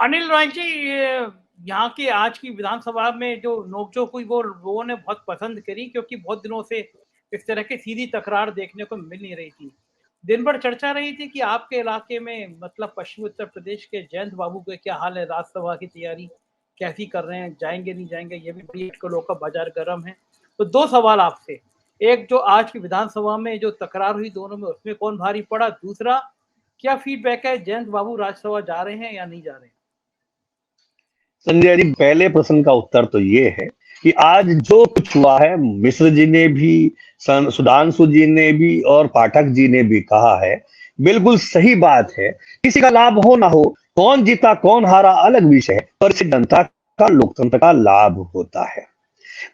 अनिल राय जी, यहाँ की आज की विधानसभा में जो नोकझोंक हुई वो लोगों ने बहुत पसंद करी, क्योंकि बहुत दिनों से इस तरह की सीधी तकरार देखने को मिल नहीं रही थी। दिन भर चर्चा रही थी कि आपके इलाके में, मतलब पश्चिमी उत्तर प्रदेश के जयंत बाबू के क्या हाल है, राज्यसभा की तैयारी कैसी कर रहे हैं, जाएंगे नहीं जाएंगे, ये भी बड़ी अटकलों का बाजार गर्म है। तो दो सवाल आपसे, एक जो आज की विधानसभा में जो तकरार हुई दोनों में, उसमें कौन भारी पड़ा? दूसरा, क्या फीडबैक है, जयंत बाबू राज्यसभा जा रहे हैं या नहीं जा रहे हैं? संजय जी, पहले प्रश्न का उत्तर तो ये है कि आज जो कुछ हुआ है, मिश्र जी ने भी, सुधांशु जी ने भी और पाठक जी ने भी कहा है, बिल्कुल सही बात है। किसी का लाभ हो ना हो, कौन जीता कौन हारा अलग विषय है, पर इससे जनता का, लोकतंत्र का लाभ होता है।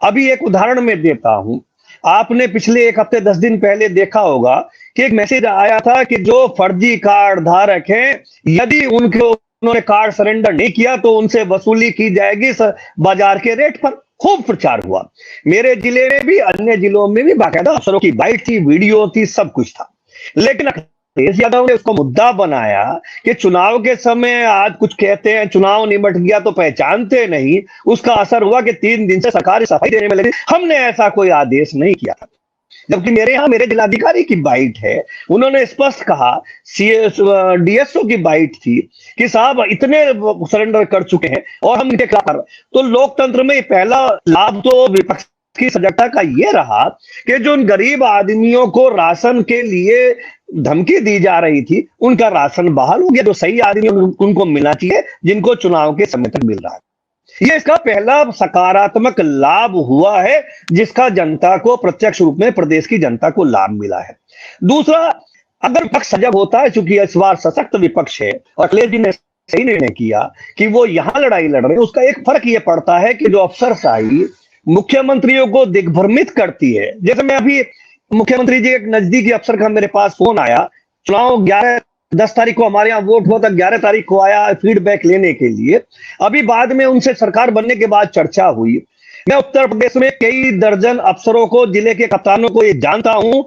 अभी एक उदाहरण मैं देता हूं। आपने पिछले एक हफ्ते 10 दिन पहले देखा होगा कि एक मैसेज आया था कि जो फर्जी कार्ड धारक हैं, यदि उन्होंने कार्ड सरेंडर नहीं किया तो उनसे वसूली की जाएगी बाजार के रेट पर। खूब प्रचार हुआ, मेरे जिले में भी, अन्य जिलों में भी बाकायदा अफसरों की बाइट थी, वीडियो थी, सब कुछ था। लेकिन अखिलेश यादव ने उसको मुद्दा बनाया कि चुनाव के समय आज कुछ कहते हैं, चुनाव निमट गया तो पहचानते नहीं। उसका असर हुआ कि 3 दिन से सरकारी सफाई देने में लगी। हमने ऐसा कोई आदेश नहीं किया था, जबकि मेरे यहाँ मेरे जिलाधिकारी की बाइट है, उन्होंने स्पष्ट कहा, डीएसओ की बाइट थी कि साहब इतने सरेंडर कर चुके हैं और हम इनके खिलाफ कर रहे हैं। तो लोकतंत्र में पहला लाभ तो विपक्ष की सजगता का यह रहा कि जो उन गरीब आदमियों को राशन के लिए धमकी दी जा रही थी, उनका राशन बहाल हो गया। जो सही आदमी उनको मिलना चाहिए, जिनको चुनाव के समय तक मिल रहा है। ये इसका पहला सकारात्मक लाभ हुआ है, जिसका जनता को प्रत्यक्ष रूप में, प्रदेश की जनता को लाभ मिला है। दूसरा, अगर विपक्ष सजग होता है, चूंकि इस बार सशक्त विपक्ष है और अखिलेश जी ने सही निर्णय किया कि वो यहां लड़ाई लड़ रहे हैं, उसका एक फर्क ये पड़ता है कि जो अफसरशाही मुख्यमंत्रियों को दिग्भ्रमित करती है। जैसे मैं अभी, मुख्यमंत्री जी एक नजदीकी अफसर का मेरे पास फोन आया, चुनाव 10 तारीख को हमारे यहाँ वोट हुआ था, 11 तारीख को आया फीडबैक लेने के लिए। अभी बाद में उनसे सरकार बनने के बाद चर्चा हुई। मैं उत्तर प्रदेश में कई दर्जन अफसरों को, जिले के कप्तानों को ये जानता हूं,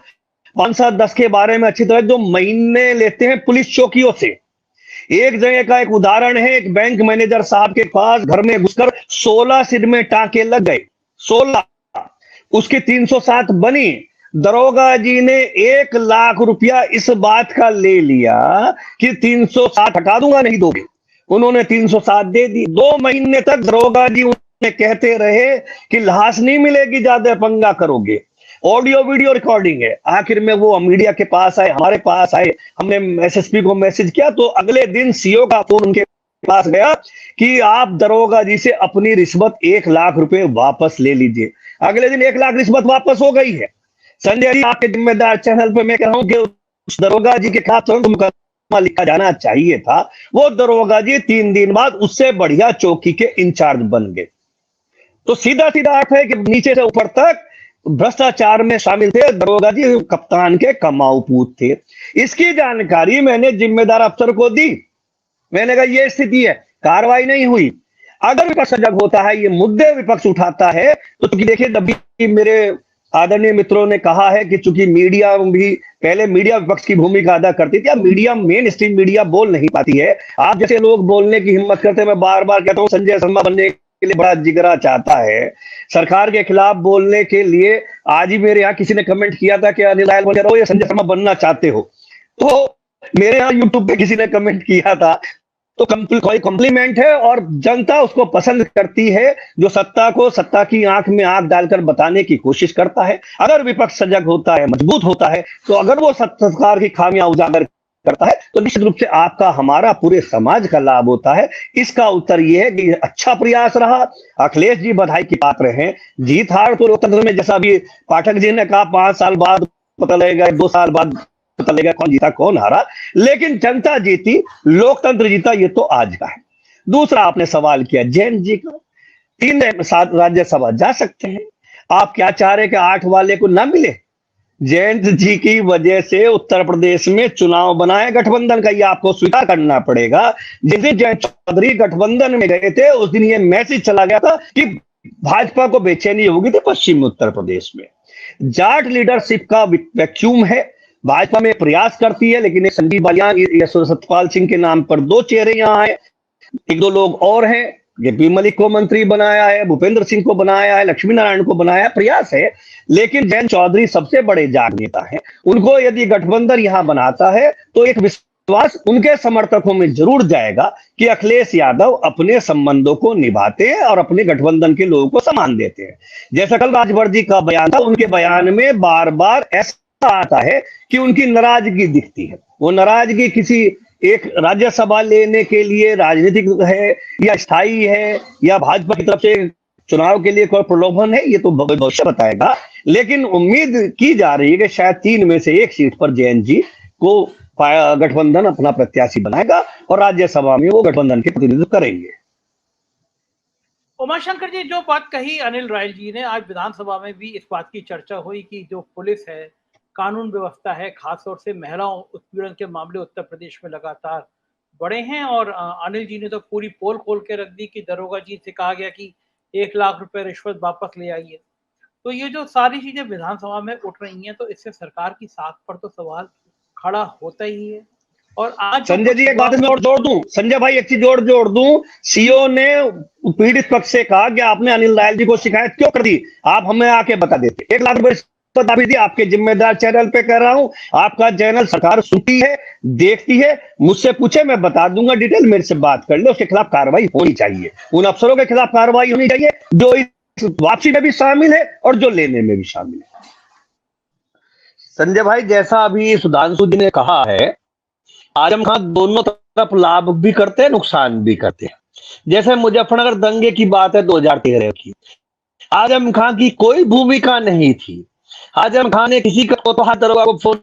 5, 7, 10 के बारे में अच्छी तरह, जो महीने लेते हैं पुलिस चौकियों से। एक जगह का एक उदाहरण है, एक बैंक मैनेजर साहब के पास घर में घुसकर 16 सिर में टांके लग गए, 16। उसकी 307 बनी। दरोगा जी ने 1 लाख रुपया इस बात का ले लिया कि 307 हटा दूंगा, नहीं दोगे। उन्होंने 307 दे दी। 2 महीने तक दरोगा जी उन्हें कहते रहे कि लाश नहीं मिलेगी, ज्यादा पंगा करोगे। ऑडियो वीडियो रिकॉर्डिंग है। आखिर में वो मीडिया के पास आए, हमारे पास आए, हमने एसएसपी को मैसेज किया, तो अगले दिन सीओ का फोन उनके पास गया कि आप दरोगा जी से अपनी रिश्वत 1 लाख रुपए वापस ले लीजिए। अगले दिन 1 लाख रिश्वत वापस हो गई है। संजय जी, आपके जिम्मेदार चैनल पे मैं कह रहा हूं कि उस दरोगा जी के खिलाफ तुरंत मुकदमा लिखा जाना चाहिए था। वो दरोगा जी 3 दिन बाद उससे बढ़िया चौकी के इंचार्ज बन गए। तो सीधा सीधा अर्थ है कि नीचे से ऊपर तक भ्रष्टाचार में शामिल थे दरोगा जी, कप्तान के कमाऊ पूत थे। इसकी जानकारी मैंने जिम्मेदार अफसर को दी। मैंने कहा ये स्थिति है, कार्रवाई नहीं हुई। अगर विपक्ष सजग होता है, ये मुद्दे विपक्ष उठाता है, तो देखिए, अभी मेरे आदरणीय मित्रों ने कहा है कि चूंकि मीडिया भी, पहले मीडिया विपक्ष की भूमिका अदा करती थी, अब मीडिया, मेन स्ट्रीम मीडिया बोल नहीं पाती है। आप जैसे लोग बोलने की हिम्मत करते हैं। मैं बार बार कहता हूं, संजय शर्मा बनने के लिए बड़ा जिगरा चाहता है, सरकार के खिलाफ बोलने के लिए। आज ही मेरे यहाँ किसी ने कमेंट किया था कि अनिल राय बोल ये संजय शर्मा बनना चाहते हो, तो मेरे यहाँ यूट्यूब पे किसी ने कमेंट किया था, तो कॉम्प्लीमेंट है और जनता उसको पसंद करती है, जो सत्ता को सत्ता की आंख में आंख डालकर बताने की कोशिश करता है। अगर विपक्ष सजग होता है, मजबूत होता है, तो अगर वो सरकार की खामियां उजागर करता है, तो निश्चित रूप से आपका, हमारा, पूरे समाज का लाभ होता है। इसका उत्तर यह है कि अच्छा प्रयास रहा। अखिलेश जी बधाई के पात्र हैं। जीत हार तो लोकतंत्र में, जैसा भी पाठक जी ने कहा, 5 साल बाद पता लगेगा, 2 साल बाद पता लगेगा कौन जीता कौन हारा, लेकिन जनता जीती, लोकतंत्र जीता, ये तो आज का है। दूसरा, आपने सवाल किया जैन जी का, 3 राज्यसभा जा सकते हैं। आप क्या चाह रहे कि 8 वाले को ना मिले? जयंत जी की वजह से उत्तर प्रदेश में चुनाव बनाए गठबंधन का, ये आपको स्वीकार करना पड़ेगा। जिस दिन जयंत चौधरी गठबंधन में गए थे, उस दिन ये मैसेज चला गया था कि भाजपा को बेचैनी होगी थी पश्चिमी उत्तर प्रदेश में। जाट लीडरशिप का वैक्यूम है, भाजपा में प्रयास करती है, लेकिन संजीव बालियान, सत्यपाल सिंह के नाम पर 2 चेहरे यहां आए। एक दो लोग और हैं, जेपी मलिक को मंत्री बनाया है, भूपेंद्र सिंह को बनाया है, लक्ष्मी नारायण को बनाया, प्रयास है। लेकिन जयंत चौधरी सबसे बड़े जाग नेता हैं, उनको यदि गठबंधन यहां बनाता है तो एक विश्वास उनके समर्थकों में जरूर जाएगा कि अखिलेश यादव अपने संबंधों को निभाते हैं और अपने गठबंधन के लोगों को सम्मान देते हैं। जैसा कल राजभर जी का बयान था, उनके बयान में बार बार ऐसा आता है कि उनकी नाराजगी दिखती है। वो नाराजगी किसी एक राज्यसभा लेने के लिए राजनीतिक है या स्थायी है या भाजपा की तरफ से चुनाव के लिए कोई प्रलोभन है, ये तो भविष्य बताएगा। लेकिन उम्मीद की जा रही है कि शायद 3 में से 1 सीट पर जयंत जी को गठबंधन अपना प्रत्याशी बनाएगा और राज्यसभा में वो गठबंधन के प्रतिनिधित्व करेंगे। उमाशंकर जी, जो बात कही अनिल रायल जी ने, आज विधानसभा में भी इस बात की चर्चा हुई कि जो पुलिस है, कानून व्यवस्था है, खासतौर से महिलाओं उत्पीड़न के मामले उत्तर प्रदेश में लगातार बढ़े हैं। और अनिल जी ने तो पूरी पोल खोल के रख दी कि दरोगा जी से कहा गया कि 1 लाख रुपए रिश्वत वापस ले आइए। तो ये जो सारी चीजें विधानसभा में उठ रही हैं, तो इससे सरकार की साख पर तो सवाल खड़ा होता ही है। और आज संजय जी एक बात इसमें और जोड़ दूं, संजय भाई एक चीज और जोड़ दूं, सीओ ने पीड़ित पक्ष से कहा कि आपने अनिल रायल जी को शिकायत क्यों कर दी, आप हमें आके बता देते। 1 लाख रुपए दी, आपके जिम्मेदार चैनल पे कह रहा हूं, आपका चैनल सरकार सुनती है, देखती है, मुझसे पूछे मैं बता दूंगा, डिटेल मेरे से बात कर ले, उसके खिलाफ कार्रवाई होनी चाहिए। उन अफसरों के खिलाफ कार्रवाई होनी चाहिए जो इस वापसी में भी शामिल है और जो लेने में भी शामिल है। संजय भाई, जैसा अभी सुधांशु जी ने कहा है, आजम खान दोनों तरफ लाभ भी करते हैं, नुकसान भी करते हैं। जैसे मुजफ्फरनगर दंगे की बात है 2013 की, आजम खान की कोई भूमिका नहीं थी। आजम खान ने किसी को तो हाथ दरोगा को फोन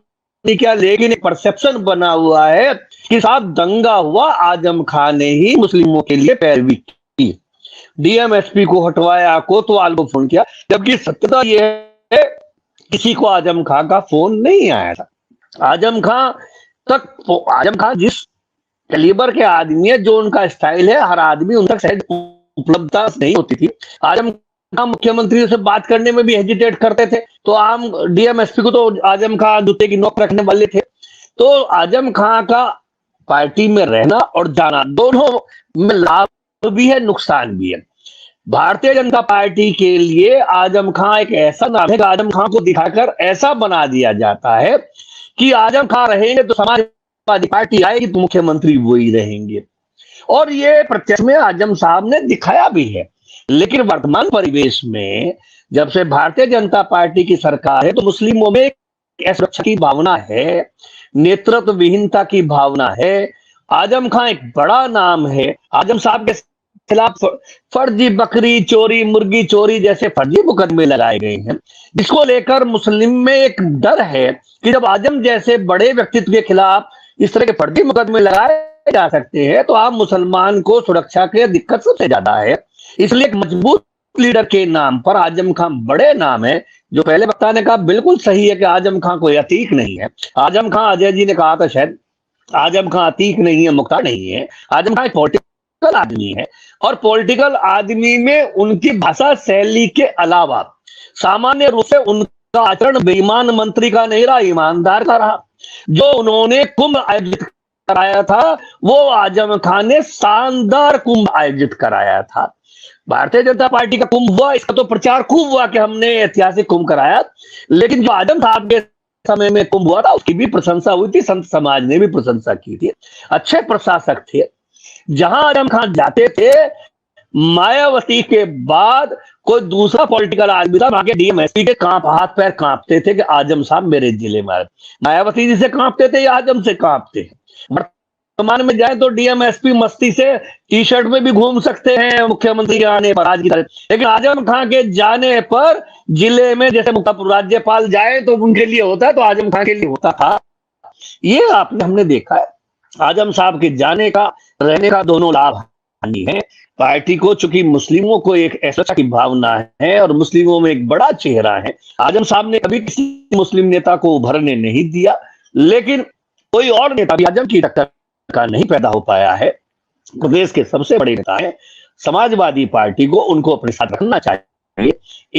नहीं किया, लेकिन एक परसेप्शन बना हुआ है कि साहब दंगा हुआ, आजम खान ने ही मुस्लिमों के लिए पैरवी की, डीएमएसपी को हटवाया, कोतवाल को फोन किया, जबकि सत्यता यह है किसी को आजम खान का फोन नहीं आया था। आजम खान जिस कैलिबर के आदमी है, जो उनका स्टाइल है, हर आदमी उन तक शायद उपलब्धता नहीं होती थी। आजम खान मुख्यमंत्री से बात करने में भी हेजिटेट करते थे, तो आम डीएमएसपी को तो आजम खान जूते की नोक रखने वाले थे। तो आजम खान का पार्टी में रहना और जाना दोनों में लाभ भी है, नुकसान भी है। भारतीय जनता पार्टी के लिए आजम खान एक ऐसा नाम है कि आजम खान को दिखाकर ऐसा बना दिया जाता है कि आजम खान रहेंगे तो समाजवादी पार्टी आएगी तो मुख्यमंत्री वही रहेंगे, और ये प्रत्यक्ष में आजम साहब ने दिखाया भी है। लेकिन वर्तमान परिवेश में जब से भारतीय जनता पार्टी की सरकार है, तो मुस्लिमों में एक असुरक्षा की भावना है, नेतृत्व विहीनता की भावना है। आजम खान एक बड़ा नाम है, आजम साहब के खिलाफ फर्जी बकरी चोरी, मुर्गी चोरी जैसे फर्जी मुकदमे लगाए गए हैं, जिसको लेकर मुस्लिम में एक डर है कि जब आजम जैसे बड़े व्यक्तित्व के खिलाफ इस तरह के फर्जी मुकदमे लगाए जा सकते हैं, तो आम मुसलमान को सुरक्षा की दिक्कत सबसे ज्यादा है। इसलिए एक मजबूत लीडर के नाम पर आजम खान बड़े नाम है। जो पहले वक्ता ने कहा बिल्कुल सही है कि आजम खान कोई अतीक नहीं है। आजम खान, अजय जी ने कहा था शायद, आजम खान अतीक नहीं है, मुख्तार नहीं है। आजम खान पॉलिटिकल आदमी है, और पॉलिटिकल आदमी में उनकी भाषा शैली के अलावा सामान्य रूप से उनका आचरण बेईमान मंत्री का नहीं रहा, ईमानदार का रहा। जो उन्होंने कुंभ आयोजित कराया था, वो आजम खान ने शानदार कुंभ आयोजित कराया था। भारतीय जनता पार्टी का कुंभ हुआ, इसका तो प्रचार खूब हुआ कि हमने ऐतिहासिक कुंभ कराया, लेकिन जो आजम साहब के समय में कुंभ हुआ था उसकी भी प्रशंसा हुई थी, संत समाज ने भी प्रशंसा की थी, अच्छे प्रशासक थे। जहां आजम खान जाते थे, मायावती के बाद कोई दूसरा पॉलिटिकल आदमी था, वहां के डीएमएसपी के हाथ पैर कांपते थे कि आजम साहब मेरे जिले में। मायावती जी से कांपते थे या आजम से कांपते हैं। वर्तमान में जाए तो डीएमएसपी मस्ती से टी शर्ट में भी घूम सकते हैं मुख्यमंत्री के आने पर आज की तरह, लेकिन आजम खान के जाने पर जिले में जैसे मुक्तापुर राज्यपाल जाए तो उनके लिए होता है, तो आजम खान के लिए होता था। ये हमने देखा है। आजम साहब के जाने का, रहने का दोनों लाभ हानि है। पार्टी को चूंकि मुस्लिमों को एक ऐसा की भावना है और मुस्लिमों में एक बड़ा चेहरा है, आजम साहब ने कभी किसी मुस्लिम नेता को उभरने नहीं दिया, लेकिन कोई और नेता भी आजम की टक्कर का नहीं पैदा हो पाया है। प्रदेश के सबसे बड़े नेता है, समाजवादी पार्टी को उनको अपने साथ रखना चाहिए।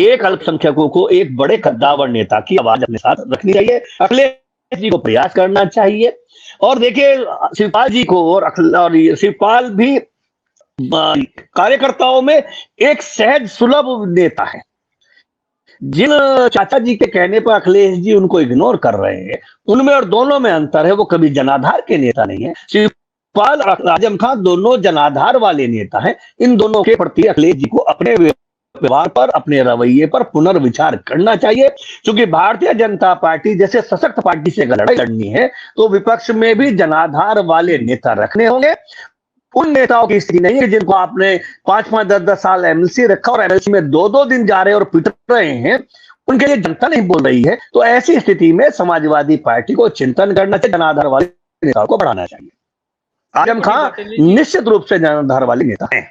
एक अल्पसंख्यकों को एक बड़े कद्दावर नेता की आवाज अपने साथ रखनी चाहिए। अखिलेश जी को प्रयास करना चाहिए। और देखिए शिवपाल जी को, और शिवपाल भी कार्यकर्ताओं में एक सहज सुलभ नेता है। जिन चाचा जी के कहने पर अखिलेश जी उनको इग्नोर कर रहे हैं, उनमें और दोनों में अंतर है। वो कभी जनाधार के नेता नहीं है। शिवपाल और आजम खान दोनों जनाधार वाले नेता हैं। इन दोनों के प्रति अखिलेश जी को अपने व्यवहार पर, अपने रवैये पर पुनर्विचार करना चाहिए। क्योंकि भारतीय जनता पार्टी जैसे सशक्त पार्टी से लड़ाई लड़नी है तो विपक्ष में भी जनाधार वाले नेता रखने होंगे। उन नेताओं की स्थिति नहीं है जिनको आपने 5-5, 10-10 साल एमएलसी रखा और एमएलसी में 2-2 दिन जा रहे और पिट रहे हैं, उनके लिए जनता नहीं बोल रही है। तो ऐसी स्थिति में समाजवादी पार्टी को चिंतन करना चाहिए, जनाधार वाले नेताओं को बढ़ाना चाहिए। आजम खान निश्चित रूप से जनाधार वाले नेता हैं।